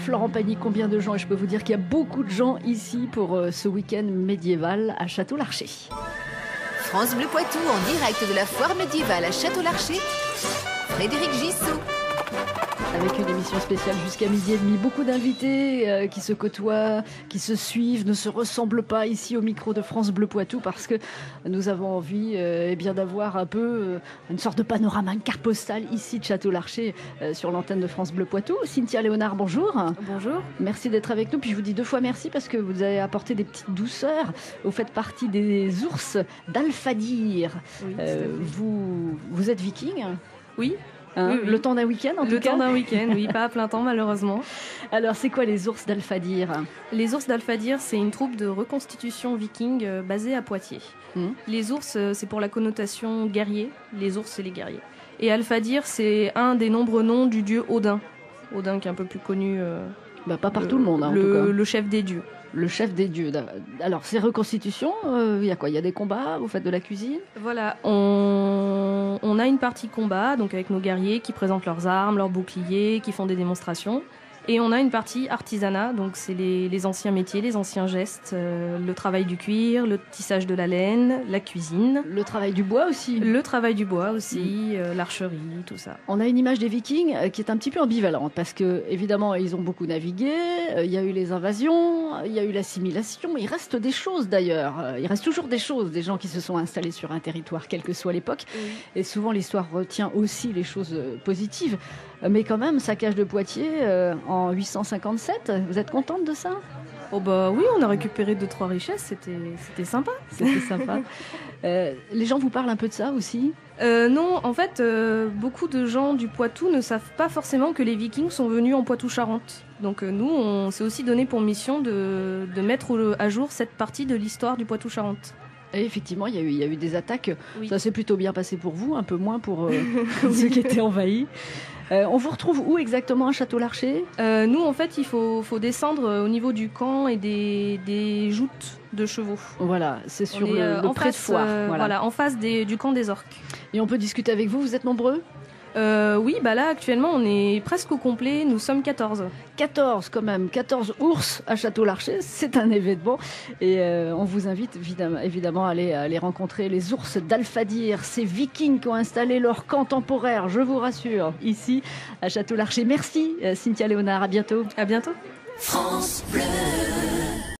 Florent Pagny, combien de gens? Et je peux vous dire qu'il y a beaucoup de gens ici pour ce week-end médiéval à Château-Larcher. France Bleu Poitou en direct de la foire médiévale à Château-Larcher. Frédéric Gissot. Avec une émission spéciale jusqu'à midi et demi. Beaucoup d'invités qui se côtoient, qui se suivent, ne se ressemblent pas ici au micro de France Bleu Poitou parce que nous avons envie d'avoir un peu une sorte de panorama, une carte postale ici de Château-Larcher sur l'antenne de France Bleu Poitou. Cynthia Léonard, bonjour. Bonjour. Merci d'être avec nous. Puis je vous dis 2 fois merci parce que vous avez apporté des petites douceurs. Vous faites partie des ours d'Alfadir. Oui, vous êtes viking? Oui. Oui. Le temps d'un week-end, en tout cas. Le temps d'un week-end, oui, pas à plein temps malheureusement. Alors, c'est quoi les ours d'Alfadir? Les ours d'Alfadir, c'est une troupe de reconstitution viking basée à Poitiers. Les ours, c'est pour la connotation guerrier. Les ours, c'est les guerriers. Et Alfadir, c'est un des nombreux noms du dieu Odin. Odin qui est un peu plus connu. Pas par tout le monde, en tout cas. Le chef des dieux. Le chef des dieux. Alors, ces reconstitutions, il y a quoi? Il y a des combats? Vous faites de la cuisine? Voilà, on a une partie combat, donc avec nos guerriers qui présentent leurs armes, leurs boucliers, qui font des démonstrations. Et on a une partie artisanat, donc c'est les anciens métiers, les anciens gestes, le travail du cuir, le tissage de la laine, la cuisine. Le travail du bois aussi. Le travail du bois aussi, l'archerie, tout ça. On a une image des Vikings qui est un petit peu ambivalente parce que évidemment ils ont beaucoup navigué, il y a eu les invasions, il y a eu l'assimilation, il reste des choses d'ailleurs. Il reste toujours des choses, des gens qui se sont installés sur un territoire, quelle que soit l'époque. Oui. Et souvent l'histoire retient aussi les choses positives. Mais quand même, saccage de Poitiers en 857, vous êtes contente de ça? Oh bah oui, on a récupéré 2-3 richesses, c'était sympa. C'était sympa. Les gens vous parlent un peu de ça aussi? Non, en fait, beaucoup de gens du Poitou ne savent pas forcément que les Vikings sont venus en Poitou-Charentes. Donc nous, on s'est aussi donné pour mission de mettre à jour cette partie de l'histoire du Poitou-Charentes. Et effectivement, il y a eu des attaques. Oui. Ça s'est plutôt bien passé pour vous, un peu moins pour ceux qui étaient envahis. On vous retrouve où exactement à Château-Larcher? Nous, en fait, il faut descendre au niveau du camp et des joutes de chevaux. Voilà, c'est sur le pré de foire. Voilà, en face du camp des orques. Et on peut discuter avec vous, vous êtes nombreux? Oui, là actuellement on est presque au complet, nous sommes 14. 14 quand même, 14 ours à Château-Larcher, c'est un événement. Et on vous invite évidemment à aller rencontrer les ours d'Alfadir, ces Vikings qui ont installé leur camp temporaire, je vous rassure, ici à Château-Larcher. Merci Cynthia Léonard, à bientôt. À bientôt. France Bleu.